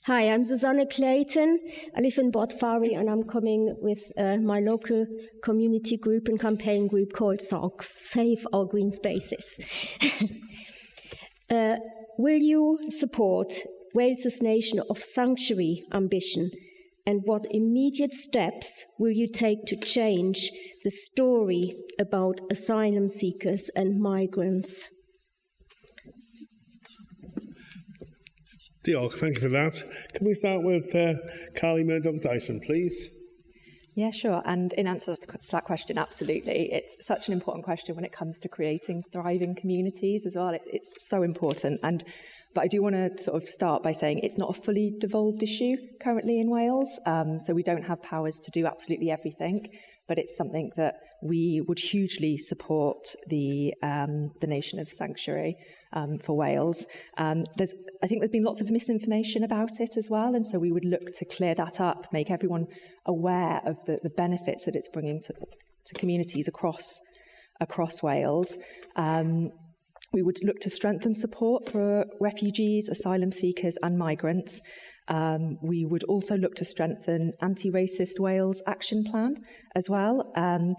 Hi, I'm Susanne Clayton. I live in Bodfari, and I'm coming with my local community group and campaign group called Ffowcs, Save Our Green Spaces. Will you support Wales's Nation of Sanctuary ambition, and what immediate steps will you take to change the story about asylum seekers and migrants? Diolch, thank you for that. Can we start with Carley, Murdoch, Dyson, please? Yeah, sure. And in answer to that question, absolutely. It's such an important question when it comes to creating thriving communities as well. It's so important. But I do want to sort of start by saying it's not a fully devolved issue currently in Wales. So we don't have powers to do absolutely everything. But it's something that we would hugely support the Nation of Sanctuary for Wales. I think there's been lots of misinformation about it as well, and so we would look to clear that up, make everyone aware of the benefits that it's bringing to communities across Wales. We would look to strengthen support for refugees, asylum seekers and migrants. We would also look to strengthen Anti-Racist Wales Action Plan as well. And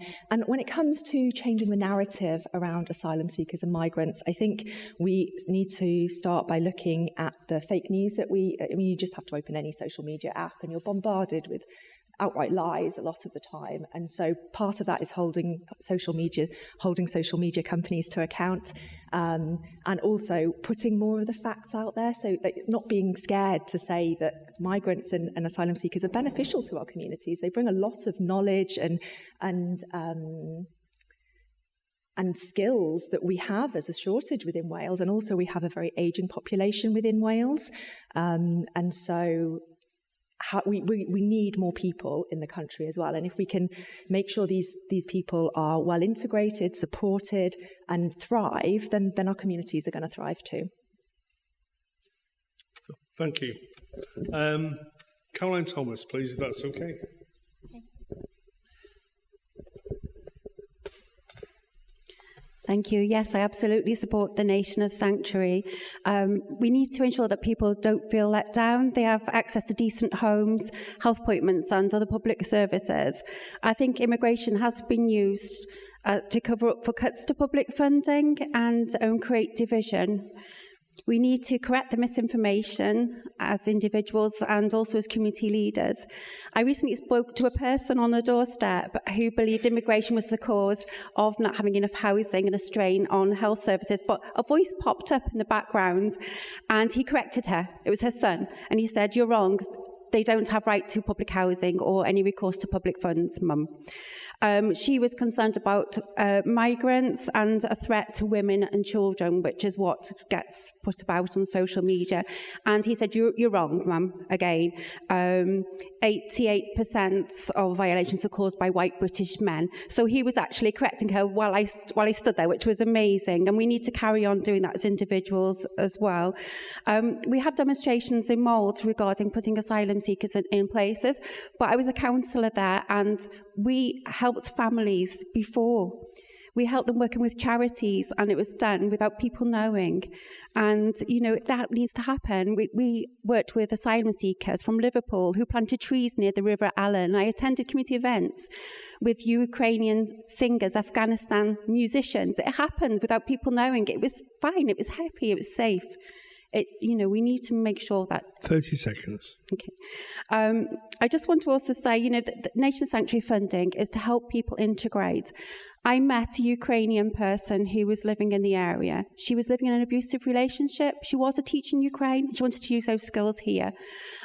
when it comes to changing the narrative around asylum seekers and migrants, I think we need to start by looking at the fake news that you just have to open any social media app and you're bombarded with outright lies a lot of the time. And so part of that is holding social media companies to account, and also putting more of the facts out there, so that not being scared to say that migrants and asylum seekers are beneficial to our communities. They bring a lot of knowledge and skills that we have as a shortage within Wales, and also we have a very ageing population within Wales, and so we need more people in the country as well. And if we can make sure these people are well integrated, supported and thrive, then our communities are going to thrive too. Thank you. Carolyn Thomas, please, if that's okay. Thank you. Yes, I absolutely support the Nation of Sanctuary. We need to ensure that people don't feel let down. They have access to decent homes, health appointments and other public services. I think immigration has been used to cover up for cuts to public funding and create division. We need to correct the misinformation as individuals and also as community leaders. I recently spoke to a person on the doorstep who believed immigration was the cause of not having enough housing and a strain on health services, but a voice popped up in the background and he corrected her. It was her son, and he said, "You're wrong. They don't have right to public housing or any recourse to public funds, Mum." She was concerned about migrants and a threat to women and children, which is what gets put about on social media. And he said, you're wrong, Mum, again. 88% of violations are caused by white British men. So he was actually correcting her while I stood there, which was amazing. And we need to carry on doing that as individuals as well. We have demonstrations in Mold regarding putting asylum seekers in places, but I was a counsellor there and we helped families before. We helped them working with charities, and it was done without people knowing. And, that needs to happen. We worked with asylum seekers from Liverpool who planted trees near the River Allen. I attended community events with Ukrainian singers, Afghanistan musicians. It happened without people knowing. It was fine. It was happy. It was safe. We need to make sure that... 30 seconds. Okay. I just want to also say, that Nation Sanctuary funding is to help people integrate. I met a Ukrainian person who was living in the area. She was living in an abusive relationship. She was a teacher in Ukraine. She wanted to use those skills here.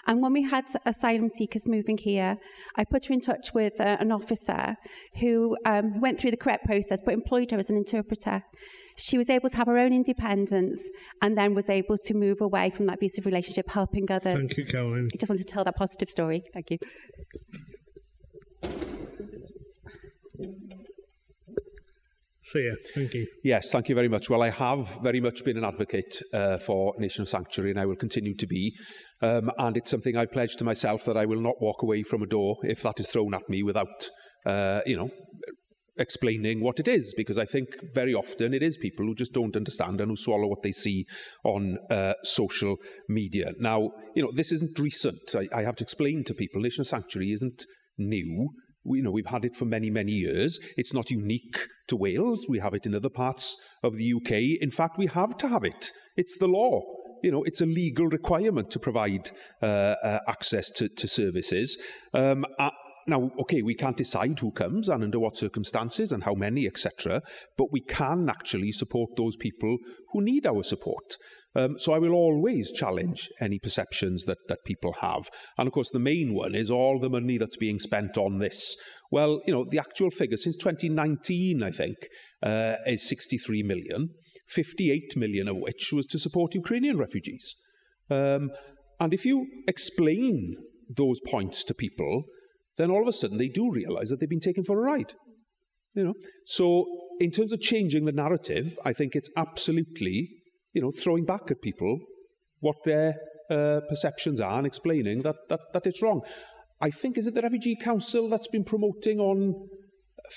And when we had asylum seekers moving here, I put her in touch with an officer who went through the correct process, but employed her as an interpreter. She was able to have her own independence and then was able to move away from that abusive relationship, helping others. Thank you, Carolyn. I just wanted to tell that positive story. Thank you. Thank you. Yes, thank you very much. Well, I have very much been an advocate for Nation of Sanctuary, and I will continue to be. And it's something I pledge to myself that I will not walk away from a door if that is thrown at me without, explaining what it is, because I think very often it is people who just don't understand and who swallow what they see on social media. Now, this isn't recent. I have to explain to people, Nation of Sanctuary isn't new. We've had it for many, many years. It's not unique to Wales. We have it in other parts of the UK. In fact, we have to have it. It's the law. It's a legal requirement to provide access to services. Now, okay, we can't decide who comes and under what circumstances and how many, etc., but we can actually support those people who need our support. So I will always challenge any perceptions that people have. And of course, the main one is all the money that's being spent on this. Well, the actual figure since 2019, I think, is 63 million, 58 million of which was to support Ukrainian refugees. And if you explain those points to people, then all of a sudden they do realise that they've been taken for a ride. So in terms of changing the narrative, I think it's absolutely, throwing back at people what their perceptions are and explaining that it's wrong. I think, is it the Refugee Council that's been promoting on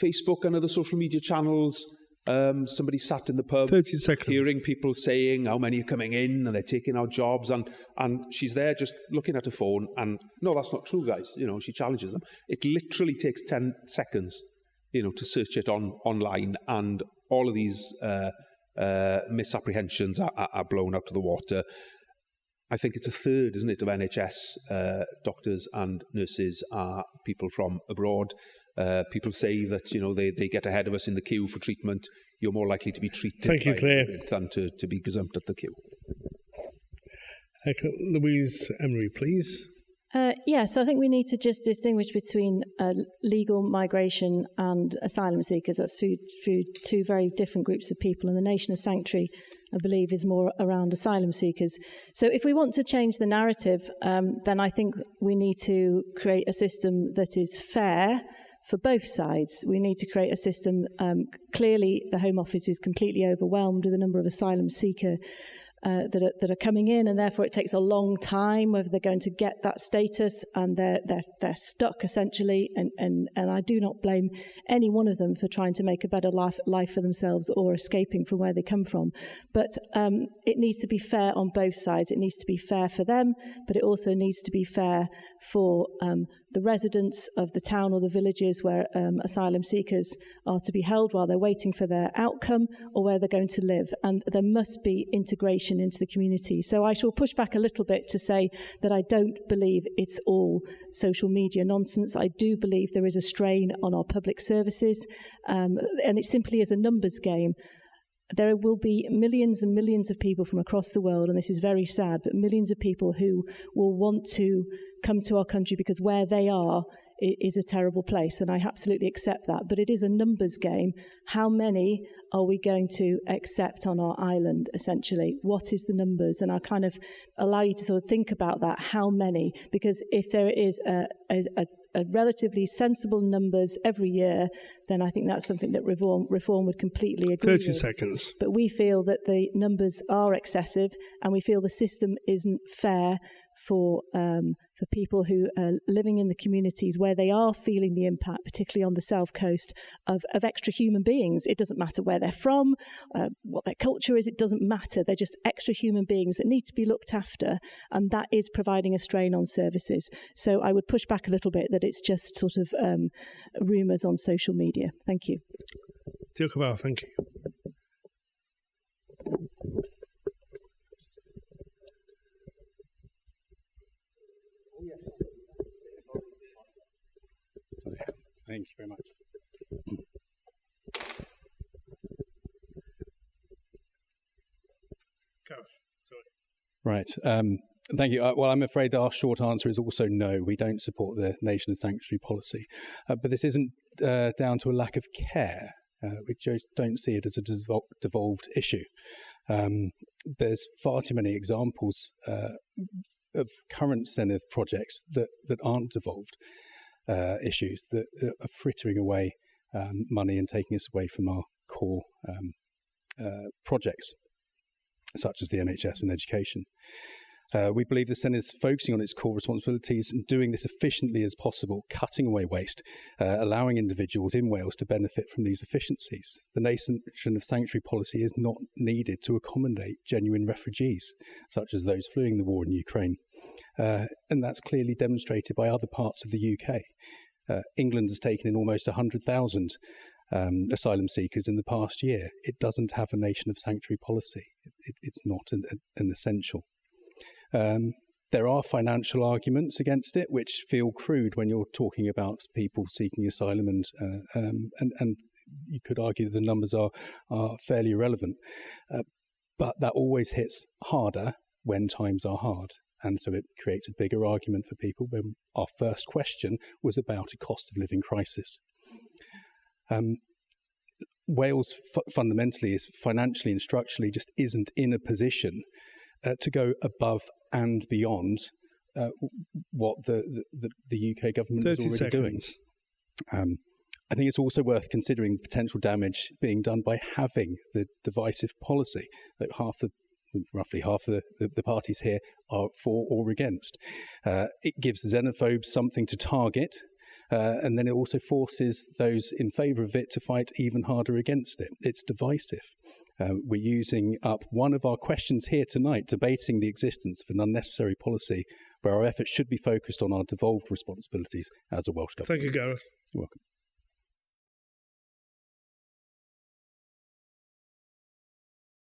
Facebook and other social media channels? Somebody sat in the pub 30 seconds. Hearing people saying how many are coming in and they're taking our jobs, and she's there just looking at her phone and, no, that's not true, guys. She challenges them. It literally takes 10 seconds, to search it online, and all of these misapprehensions are blown out of the water. I think it's a third, isn't it, of NHS doctors and nurses are people from abroad. People say that, they get ahead of us in the queue for treatment. You're more likely to be treated Thank you, Claire. than to be gazumped at the queue. Louise, Emery, please. So I think we need to just distinguish between legal migration and asylum seekers. That's two very different groups of people, and the Nation of Sanctuary, I believe, is more around asylum seekers. So if we want to change the narrative, then I think we need to create a system that is fair for both sides. We need to create a system. Clearly, the Home Office is completely overwhelmed with the number of asylum seekers that are coming in, and therefore it takes a long time whether they're going to get that status, and they're stuck essentially. And I do not blame any one of them for trying to make a better life for themselves or escaping from where they come from. But it needs to be fair on both sides. It needs to be fair for them, but it also needs to be fair for the residents of the town or the villages where asylum seekers are to be held while they're waiting for their outcome, or where they're going to live. And there must be integration into the community. So I shall push back a little bit to say that I don't believe it's all social media nonsense. I do believe there is a strain on our public services, and it simply is a numbers game. There will be millions and millions of people from across the world, and this is very sad, but millions of people who will want to come to our country because where they are is a terrible place, and I absolutely accept that. But it is a numbers game. How many are we going to accept on our island, essentially? What is the numbers? And I kind of allow you to sort of think about that, how many? Because if there is a relatively sensible numbers every year, then I think that's something that reform would completely agree 30 with. seconds. But we feel that the numbers are excessive, and we feel the system isn't fair for people who are living in the communities where they are feeling the impact, particularly on the South Coast, of extra human beings. It doesn't matter where they're from, what their culture is, it doesn't matter. They're just extra human beings that need to be looked after, and that is providing a strain on services. So I would push back a little bit that it's just sort of rumours on social media. Thank you. Thank you. Thank you very much. Gareth, sorry. Right. Thank you. Well, I'm afraid our short answer is also no. We don't support the Nation of Sanctuary policy. But this isn't down to a lack of care. We just don't see it as a devolved issue. There's far too many examples of current Senedd projects that aren't devolved issues, that are frittering away money and taking us away from our core projects, such as the NHS and education. We believe the Senedd is focusing on its core responsibilities and doing this efficiently as possible, cutting away waste, allowing individuals in Wales to benefit from these efficiencies. The nation of sanctuary policy is not needed to accommodate genuine refugees, such as those fleeing the war in Ukraine. And that's clearly demonstrated by other parts of the UK. England has taken in almost 100,000 asylum seekers in the past year. It doesn't have a nation of sanctuary policy. It's not an essential. There are financial arguments against it, which feel crude when you're talking about people seeking asylum, and you could argue that the numbers are fairly irrelevant. But that always hits harder when times are hard. And so it creates a bigger argument for people when our first question was about a cost of living crisis. Wales fundamentally is financially and structurally just isn't in a position to go above and beyond what the UK government is already doing. I think it's also worth considering potential damage being done by having the divisive policy that roughly half of the parties here are for or against. It gives xenophobes something to target, and then it also forces those in favour of it to fight even harder against it. It's divisive. We're using up one of our questions here tonight, debating the existence of an unnecessary policy where our efforts should be focused on our devolved responsibilities as a Welsh government. Thank you, Gareth. You're welcome.